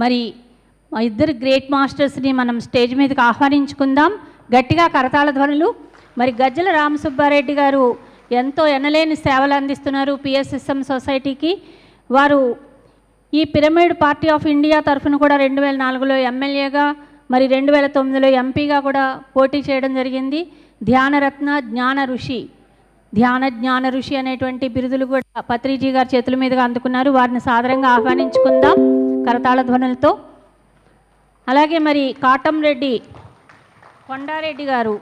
మరి మా ఇద్దరు గ్రేట్ మాస్టర్స్ని మనం స్టేజ్ మీదకి ఆహ్వానించుకుందాం. గట్టిగా కరతాళ ధ్వనులు. మరి గజ్జల రామసుబ్బారెడ్డి గారు ఎంతో ఎనలేని సేవలు అందిస్తున్నారు పిఎస్ఎస్ఎం సొసైటీకి. వారు ఈ పిరమిడ్ పార్టీ ఆఫ్ ఇండియా తరఫున కూడా 2004లో ఎమ్మెల్యేగా, మరి 2009లో ఎంపీగా కూడా పోటీ చేయడం జరిగింది. ధ్యానరత్న, జ్ఞాన ఋషి అనేటువంటి బిరుదులు కూడా పత్రిజీ గారి చేతుల మీదుగా అందుకున్నారు. వారిని సాదరంగా ఆహ్వానించుకుందాం కరతాళ ధ్వనులతో. అలాగే మరి కాటంరెడ్డి కొండారెడ్డి గారు,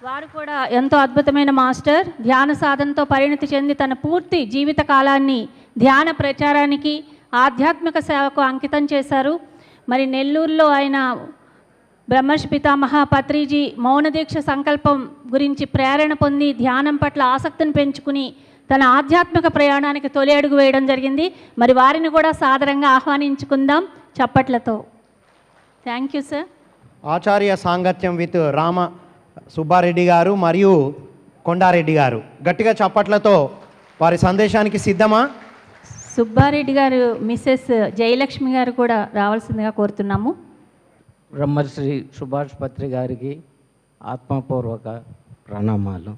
వారు కూడా ఎంతో అద్భుతమైన మాస్టర్. ధ్యాన సాధనతో పరిణతి చెంది తన పూర్తి జీవిత కాలాన్ని ధ్యాన ప్రచారానికి, ఆధ్యాత్మిక సేవకు అంకితం చేశారు. మరి నెల్లూరులో ఆయన బ్రహ్మర్షి పితామహ పత్రిజీ మౌన దీక్ష సంకల్పం గురించి ప్రేరణ పొంది ధ్యానం పట్ల ఆసక్తిని పెంచుకుని తన ఆధ్యాత్మిక ప్రయాణానికి తొలి అడుగు వేయడం జరిగింది. మరి వారిని కూడా సాదరంగా ఆహ్వానించుకుందాం చప్పట్లతో. Thank you sir. ఆచార్య సాంగత్యం విత్ రామ సుబ్బారెడ్డి గారు మరియు కొండారెడ్డి గారు, గట్టిగా చప్పట్లతో వారి సందేశానికి సిద్ధమా? సుబ్బారెడ్డి గారు మిస్సెస్ జయలక్ష్మి గారు కూడా రావాల్సిందిగా కోరుతున్నాము. బ్రహ్మశ్రీ సుభాష్ పత్రి గారికి ఆత్మపూర్వక ప్రణామాలు.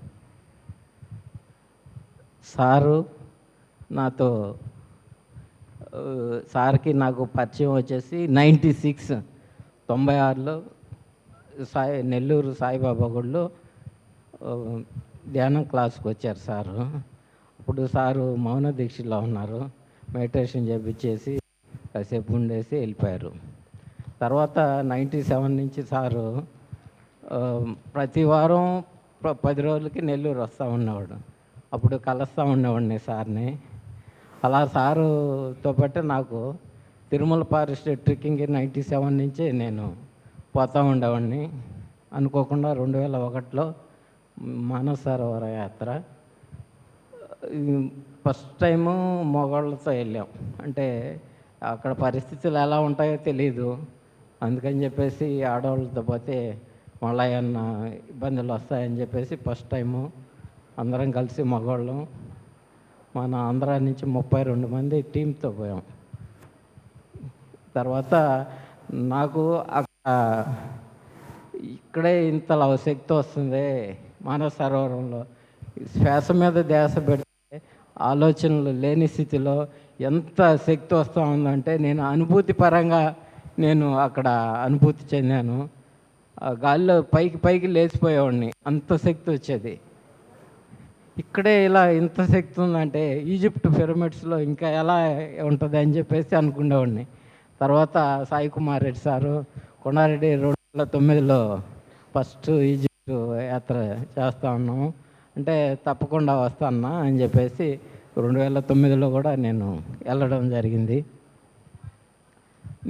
సారు నాతో సార్కి నాకు పరిచయం వచ్చేసి 96 నెల్లూరు సాయిబాబా గుడిలో ధ్యానం క్లాస్కి వచ్చారు సారు. అప్పుడు సారు మౌన దీక్షలో ఉన్నారు. మెడిటేషన్ చేపించేసి కాసేపు ఉండేసి వెళ్ళిపోయారు. తర్వాత 97 నుంచి సారు ప్రతి వారం 10 రోజులకి నెల్లూరు వస్తూ ఉండేవాడు. అప్పుడు కలుస్తూ ఉండేవాడిని సార్ని. అలా సారుతో పాటు నాకు తిరుమల ఫారెస్ట్ ట్రెక్కింగ్కి 97 నుంచి నేను పోతూ ఉండేవాడిని. అనుకోకుండా 2001లో మానస సరోవర యాత్ర ఫస్ట్ టైము మగవాళ్ళతో వెళ్ళాం. అంటే అక్కడ పరిస్థితులు ఎలా ఉంటాయో తెలీదు. అందుకని చెప్పేసి ఆడవాళ్ళతో పోతే మళ్ళీ ఏమన్నా ఇబ్బందులు వస్తాయని చెప్పేసి ఫస్ట్ టైము అందరం కలిసి మగవాళ్ళం మన ఆంధ్ర నుంచి 32 మంది టీంతో పోయాం. తర్వాత నాకు ఇక్కడే ఇంతలా శక్తి వస్తుంది మానవ సరోవరంలో. శ్వాస మీద ధ్యాస పెడితే ఆలోచనలు లేని స్థితిలో ఎంత శక్తి వస్తూ ఉందంటే నేను అనుభూతి పరంగా నేను అక్కడ అనుభూతి చెందాను. గాలిలో పైకి లేచిపోయేవాడిని, అంత శక్తి వచ్చేది. ఇక్కడే ఇలా ఇంత శక్తి ఉందంటే ఈజిప్ట్ పిరమిడ్స్లో ఇంకా ఎలా ఉంటుంది అని చెప్పేసి అనుకునేవాడిని. తర్వాత సాయి కుమార్ రెడ్డి సారు, కొండారెడ్డి 2009లో ఫస్ట్ ఈజిప్ట్ యాత్ర చేస్తూ ఉన్నాము. అంటే తప్పకుండా వస్తానా అని చెప్పేసి 2009లో కూడా నేను వెళ్ళడం జరిగింది.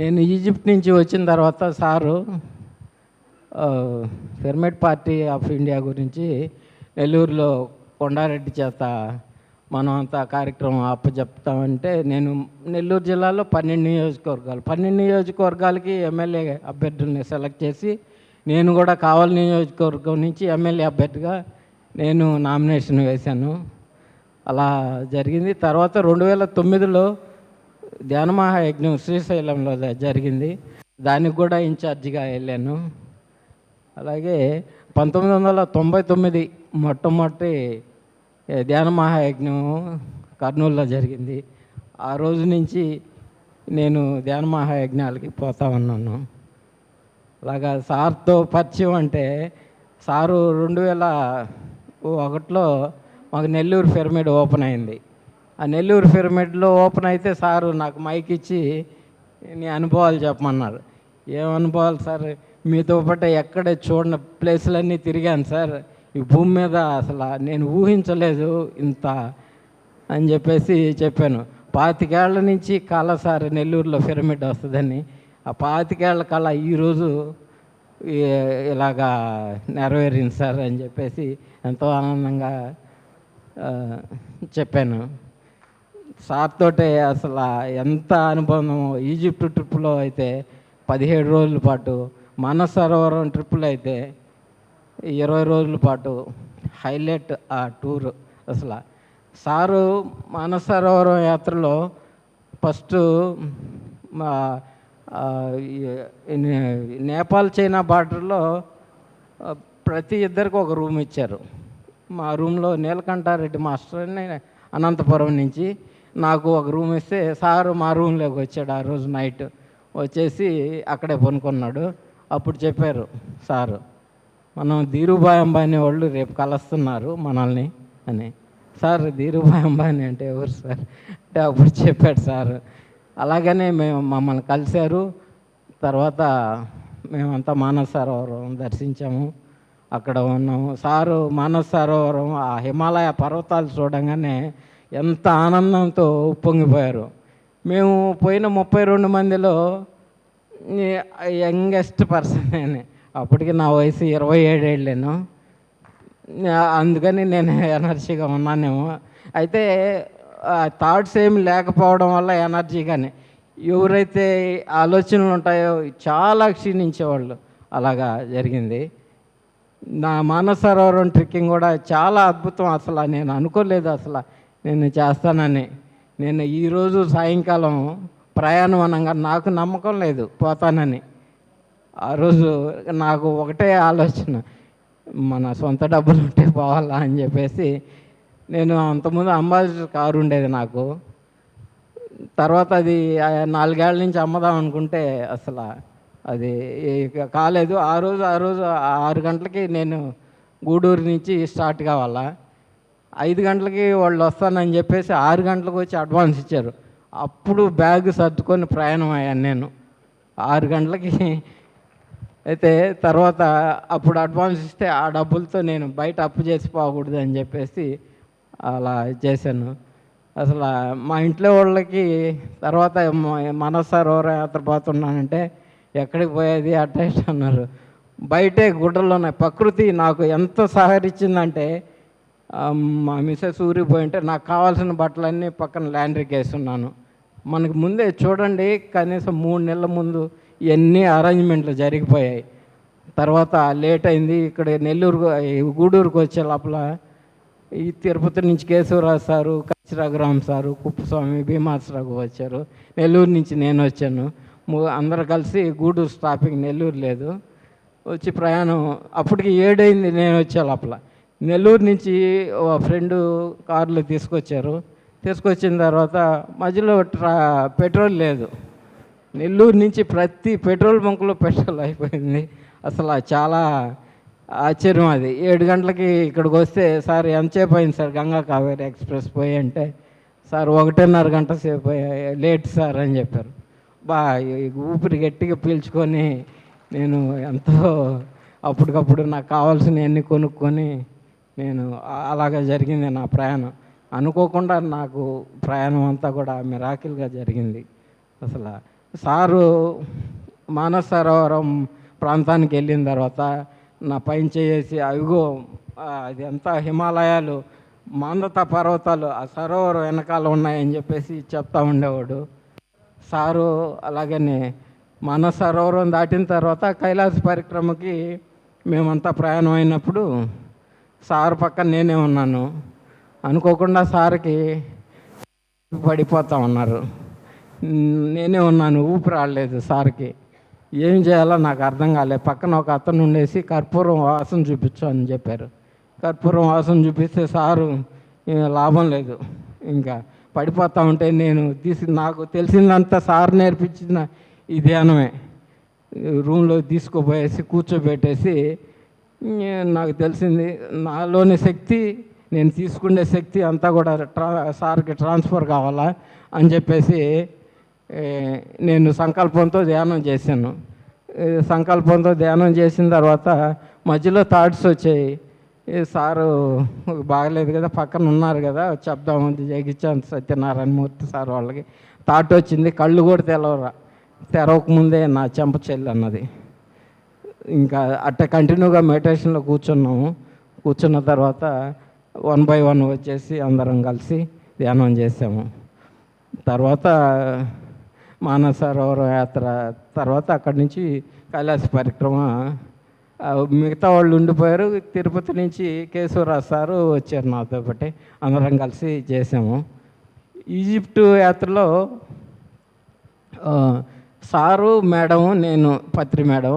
నేను ఈజిప్ట్ నుంచి వచ్చిన తర్వాత sir pyramid party of India గురించి నెల్లూరులో కొండారెడ్డి చేత మనం అంతా కార్యక్రమం అప్పచెప్తామంటే నేను నెల్లూరు జిల్లాలో 12 నియోజకవర్గాలకి ఎమ్మెల్యే అభ్యర్థుల్ని సెలెక్ట్ చేసి నేను కూడా కావలి నియోజకవర్గం నుంచి ఎమ్మెల్యే అభ్యర్థిగా నేను నామినేషన్ వేశాను. అలా జరిగింది. తర్వాత 2009లో ధ్యాన మహాయజ్ఞం శ్రీశైలంలో జరిగింది. దానికి కూడా ఇన్ఛార్జిగా వెళ్ళాను. అలాగే 1999 మొట్టమొదటి ధ్యాన మహాయజ్ఞం కర్నూలులో జరిగింది. ఆ రోజు నుంచి నేను ధ్యాన మహాయజ్ఞాలకి పోతా ఉన్నాను. అలాగా సార్తో పరిచయం అంటే సారు 2001లో మాకు నెల్లూరు పిరమిడ్ ఓపెన్ అయింది. ఆ నెల్లూరు పిరమిడ్లో ఓపెన్ అయితే సారు నాకు మైక్ ఇచ్చి నీ అనుభవాలు చెప్పమన్నారు. ఏం అనుభవాలు సార్, మీతో పాటు ఎక్కడ చూడని ప్లేసులన్నీ తిరిగాను సార్. ఈ భూమి మీద అసలు నేను ఊహించలేదు ఇంత అని చెప్పేసి చెప్పాను. 25 ఏళ్ల నుంచి కళ సార్ నెల్లూరులో పిరమిడ్ వస్తుందని. ఆ 25 ఏళ్ల కళ ఈరోజు ఇలాగా నెరవేరింది సార్ అని చెప్పేసి ఎంతో ఆనందంగా చెప్పాను. సార్ తోటే అసలు ఎంత అనుబంధం. ఈజిప్ట్ ట్రిప్లో అయితే 17 రోజుల పాటు, మానస సరోవరం ట్రిప్పులు అయితే 20 రోజుల పాటు హైలైట్ ఆ టూర్. అసలు సారు మానస సరోవరం యాత్రలో ఫస్ట్ ఆ, నేపాల్ చైనా బార్డర్లో ప్రతి ఇద్దరికి ఒక రూమ్ ఇచ్చారు. మా రూమ్లో నీలకంఠారెడ్డి మాస్టర్ అని అనంతపురం నుంచి నాకు ఒక రూమ్ ఇస్తే సారు మా రూమ్లోకి వచ్చాడు. ఆ రోజు నైట్ వచ్చేసి అక్కడే పనుకున్నాడు. అప్పుడు చెప్పారు సారు, మనం ధీరుభాయ్ అంబానీ వాళ్ళు రేపు కలుస్తున్నారు మనల్ని అని. సార్ ధీరుభాయ్ అంబానీ అంటే ఎవరు సార్ అంటే అప్పుడు చెప్పాడు సార్. అలాగనే మమ్మల్ని కలిశారు. తర్వాత మేమంతా మానస సరోవరం దర్శించాము, అక్కడ ఉన్నాము. సారు మానస సరోవరం ఆ హిమాలయ పర్వతాలు చూడంగానే ఎంత ఆనందంతో ఉప్పొంగిపోయారు. మేము పోయిన 32 మందిలో యంగెస్ట్ పర్సన్ నేను. అప్పటికి నా వయసు 27 ఏళ్ళేను. అందుకని నేను ఎనర్జీగా ఉన్నానేమో. అయితే థాట్స్ ఏమి లేకపోవడం వల్ల ఎనర్జీ కానీ ఎవరైతే ఆలోచనలు ఉంటాయో చాలా క్షీణించేవాళ్ళు. అలాగా జరిగింది. నా మానస సరోవరం ట్రెక్కింగ్ కూడా చాలా అద్భుతం. అసలు నేను అనుకోలేదు అసలు నేను చేస్తానని. నేను ఈరోజు సాయంకాలం ప్రయాణం అనగా నాకు నమ్మకం లేదు పోతానని. ఆ రోజు నాకు ఒకటే ఆలోచన, మన సొంత డబ్బులు ఉంటే పోవాలా అని చెప్పేసి నేను అంతకుముందు అంబాసిడర్ కారు ఉండేది నాకు. తర్వాత అది 4 ఏళ్ళ నుంచి అమ్మదాం అనుకుంటే అసలు అది కాలేదు. ఆ రోజు 6 గంటలకి నేను గూడూరు నుంచి స్టార్ట్ కావాలా. 5 గంటలకి వాళ్ళు వస్తానని చెప్పేసి 6 గంటలకు వచ్చి అడ్వాన్స్ ఇచ్చారు. అప్పుడు బ్యాగ్ సర్దుకొని ప్రయాణం అయ్యాను నేను 6 గంటలకి. అయితే తర్వాత అప్పుడు అడ్వాన్స్ ఇస్తే ఆ డబ్బులతో నేను బయట అప్పు చేసి పోకూడదు అని చెప్పేసి అలా చేశాను. అసలు మా ఇంట్లో వాళ్ళకి తర్వాత మానస సరోవర యాత్ర పోతున్నానంటే ఎక్కడికి పోయేది అట్ట అన్నారు. బయటే గుడ్డలు ఉన్నాయి. ప్రకృతి నాకు ఎంత సహకరించిందంటే మా మిసెస్ ఊరికి పోయింటే నాకు కావాల్సిన బట్టలన్నీ పక్కన ల్యాండ్రీకి వేస్తున్నాను. మనకి ముందే చూడండి కనీసం 3 నెలల ముందు ఇవన్నీ అరేంజ్మెంట్లు జరిగిపోయాయి. తర్వాత లేట్ అయింది. ఇక్కడ గూడూరుకు వచ్చే లోపల ఈ తిరుపతి నుంచి కేశవరాజు సారు, కచ్చిరాఘరామ్ సారు, కుప్పస్వామి, భీమాసరావు వచ్చారు. నెల్లూరు నుంచి నేను వచ్చాను. అందరూ కలిసి గూడూరు స్టాపింగ్ నెల్లూరు లేదు వచ్చి ప్రయాణం. అప్పటికి 7 అయింది నేను వచ్చే లోపల. నెల్లూరు నుంచి ఫ్రెండు కారులో తీసుకొచ్చారు. తీసుకొచ్చిన తర్వాత మధ్యలో పెట్రోల్ లేదు. నెల్లూరు నుంచి ప్రతి పెట్రోల్ బంకులో పెట్రోల్ అయిపోయింది. అసలు చాలా ఆశ్చర్యం అది. 7 గంటలకి ఇక్కడికి వస్తే సార్ ఎంతసేపు అయింది సార్ గంగా కావేరి ఎక్స్ప్రెస్ పోయి అంటే సార్ 1.5 గంట సేపు లేట్ సార్ అని చెప్పారు. ఊపిరి గట్టిగా పీల్చుకొని నేను ఎంతో అప్పటికప్పుడు నాకు కావాల్సినవన్నీ కొనుక్కొని నేను అలాగా జరిగింది నా ప్రయాణం. అనుకోకుండా నాకు ప్రయాణం అంతా కూడా మిరాకిల్గా జరిగింది. అసలు సారు మానస సరోవరం ప్రాంతానికి వెళ్ళిన తర్వాత నా పైన చేసి అవిగో అది అంతా హిమాలయాలు, మాందత పర్వతాలు ఆ సరోవరం వెనకాల ఉన్నాయని చెప్పేసి చెప్తా ఉండేవాడు సారు. అలాగనే మానస సరోవరం దాటిన తర్వాత కైలాస పరిక్రమకి మేమంతా ప్రయాణం అయినప్పుడు సారు పక్కన నేనే ఉన్నాను. అనుకోకుండా సార్కి పడిపోతా ఉన్నారు. నేనే ఉన్నాను, ఊపిరి ఆడలేదు సార్కి. ఏం చేయాలో నాకు అర్థం కాలేదు. పక్కన ఒక అతను ఉండేసి కర్పూరం వాసన చూపించు అని చెప్పారు. కర్పూరం వాసన చూపిస్తే సారు లాభం లేదు, ఇంకా పడిపోతూ ఉంటే నేను నాకు తెలిసిందంతా సార్ నేర్పించిన ఈ ధ్యానమే. రూమ్లో తీసుకుపోయేసి కూర్చోబెట్టేసి నాకు తెలిసింది నాలోని శక్తి, నేను తీసుకునే శక్తి అంతా కూడా సార్కి ట్రాన్స్ఫర్ కావాలా అని చెప్పేసి నేను సంకల్పంతో ధ్యానం చేశాను. సంకల్పంతో ధ్యానం చేసిన తర్వాత మధ్యలో థాట్స్ వచ్చాయి. సారు బాగలేదు కదా, పక్కన ఉన్నారు కదా, చెప్దామంది జగిత్యాల సత్యనారాయణమూర్తి సార్ వాళ్ళకి థాట్ వచ్చింది. కళ్ళు కూడా తెరవకముందే నా చెంప చెల్లి అన్నది. ఇంకా అట్ట కంటిన్యూగా మెడిటేషన్లో కూర్చున్నాము. కూర్చున్న తర్వాత 1 by 1 వచ్చేసి అందరం కలిసి ధ్యానం చేసాము. తర్వాత మానస సరోవర యాత్ర తర్వాత అక్కడి నుంచి కైలాస పరిక్రమ. మిగతా వాళ్ళు ఉండిపోయారు. తిరుపతి నుంచి కేశవరాజు సారు వచ్చారు నాతో పాటు, అందరం కలిసి చేసాము. ఈజిప్టు యాత్రలో సారు మేడం, నేను పత్రి మేడం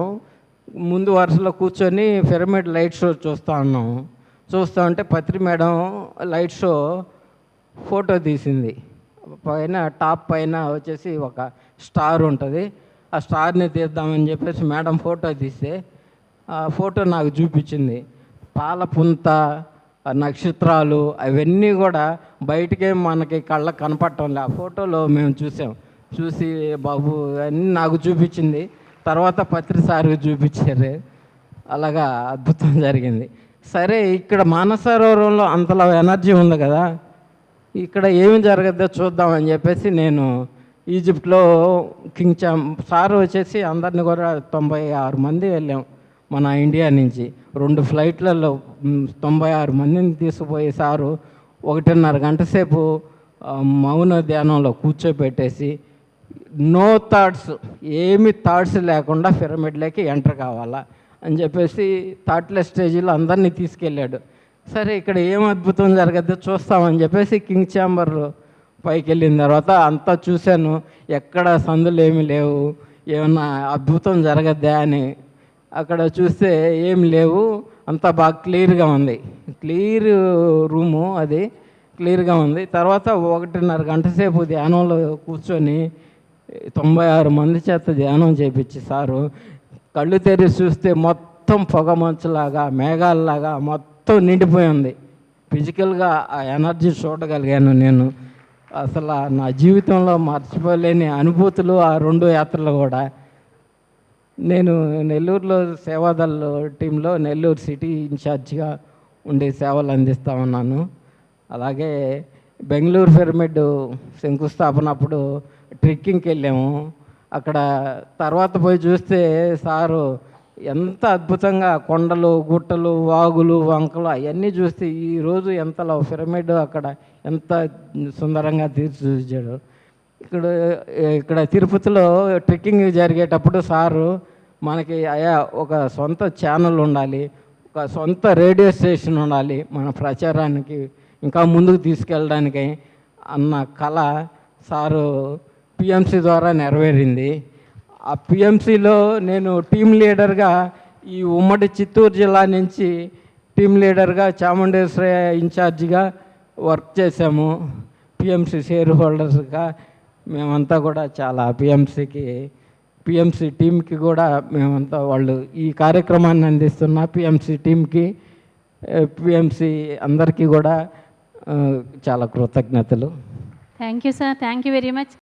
ముందు వరుసలో కూర్చొని పిరమిడ్ లైట్ షో చూస్తూ ఉన్నాము. చూస్తూ ఉంటే పత్రి మేడం లైట్ షో ఫోటో తీసింది. పైన టాప్ పైన వచ్చేసి ఒక స్టార్ ఉంటుంది. ఆ స్టార్ని తీద్దామని చెప్పేసి మేడం ఫోటో తీస్తే ఆ ఫోటో నాకు చూపించింది. పాలపుంత, నక్షత్రాలు అవన్నీ కూడా బయటికే మనకి కళ్ళకు కనపడటం లే. ఆ ఫోటోలో మేము చూసి బాబు అన్నీ నాకు చూపించింది. తర్వాత పత్రి సార్కి చూపించారు. అలాగా అద్భుతం జరిగింది. సరే, ఇక్కడ మానసరోవరంలో అంతలా ఎనర్జీ ఉంది కదా, ఇక్కడ ఏమి జరగద్దో చూద్దామని చెప్పేసి నేను ఈజిప్ట్లో సార్ వచ్చేసి అందరిని కూడా 96 మంది వెళ్ళాం మన ఇండియా నుంచి. 2 ఫ్లైట్లలో 96 మందిని తీసుకుపోయి సారు 1.5 గంట సేపు మౌన ధ్యానంలో కూర్చోబెట్టేసి నో థాట్స్, ఏమి థాట్స్ లేకుండా పిరమిడ్లోకి ఎంటర్ కావాలా అని చెప్పేసి థాట్లెస్ స్టేజ్లో అందరినీ తీసుకెళ్ళాడు. సరే, ఇక్కడ ఏం అద్భుతం జరగద్దో చూస్తామని చెప్పేసి కింగ్ ఛాంబర్ పైకి వెళ్ళిన తర్వాత అంతా చూశాను. ఎక్కడ సందులు ఏమీ లేవు, ఏమన్నా అద్భుతం జరగద్దా అని అక్కడ చూస్తే ఏం లేవు. అంతా బాగా క్లియర్గా ఉంది. క్లియర్ రూము, అది క్లియర్గా ఉంది. తర్వాత 1.5 గంట సేపు ధ్యానంలో కూర్చొని 96 మంది చేత ధ్యానం చేయించి సారు కళ్ళు తెరిచి చూస్తే మొత్తం పొగ మంచులాగా, మేఘాలలాగా మొత్తం నిండిపోయి ఉంది. ఫిజికల్గా ఆ ఎనర్జీ చూడగలిగాను నేను. అసలు నా జీవితంలో మర్చిపోలేని అనుభూతులు ఆ 2 యాత్రలు కూడా. నేను నెల్లూరులో సేవాదళ టీంలో నెల్లూరు సిటీ ఇన్ఛార్జిగా ఉండి సేవలు అందిస్తూ ఉన్నాను. అలాగే బెంగళూరు పిరమిడ్ శంకుస్థాపన అప్పుడు ట్రెక్కింగ్కి వెళ్ళాము. అక్కడ తర్వాత పోయి చూస్తే సారు ఎంత అద్భుతంగా కొండలు, గుట్టలు, వాగులు, వంకలు అవన్నీ చూస్తే ఈరోజు ఎంతలో పిరమిడ్ అక్కడ ఎంత సుందరంగా తీర్చిదిద్దాడు. ఇక్కడ తిరుపతిలో ట్రెక్కింగ్ జరిగేటప్పుడు సారు మనకి ఒక సొంత ఛానల్ ఉండాలి, ఒక సొంత రేడియో స్టేషన్ ఉండాలి మన ప్రచారానికి ఇంకా ముందుకు తీసుకెళ్ళడానికి అన్న కళ సారు పిఎంసి ద్వారా నెరవేరింది. ఆ పిఎంసిలో నేను టీం లీడర్గా ఈ ఉమ్మడి చిత్తూరు జిల్లా నుంచి టీం లీడర్గా చాముండేశ్వరి ఇన్ఛార్జిగా వర్క్ చేశాము. పిఎంసి షేర్ హోల్డర్స్గా మేమంతా కూడా చాలా పిఎంసి టీంకి కూడా మేమంతా వాళ్ళు ఈ కార్యక్రమాన్ని అందిస్తున్న పిఎంసి టీంకి, పిఎంసి అందరికీ కూడా చాలా కృతజ్ఞతలు. Thank you sir, thank you very much.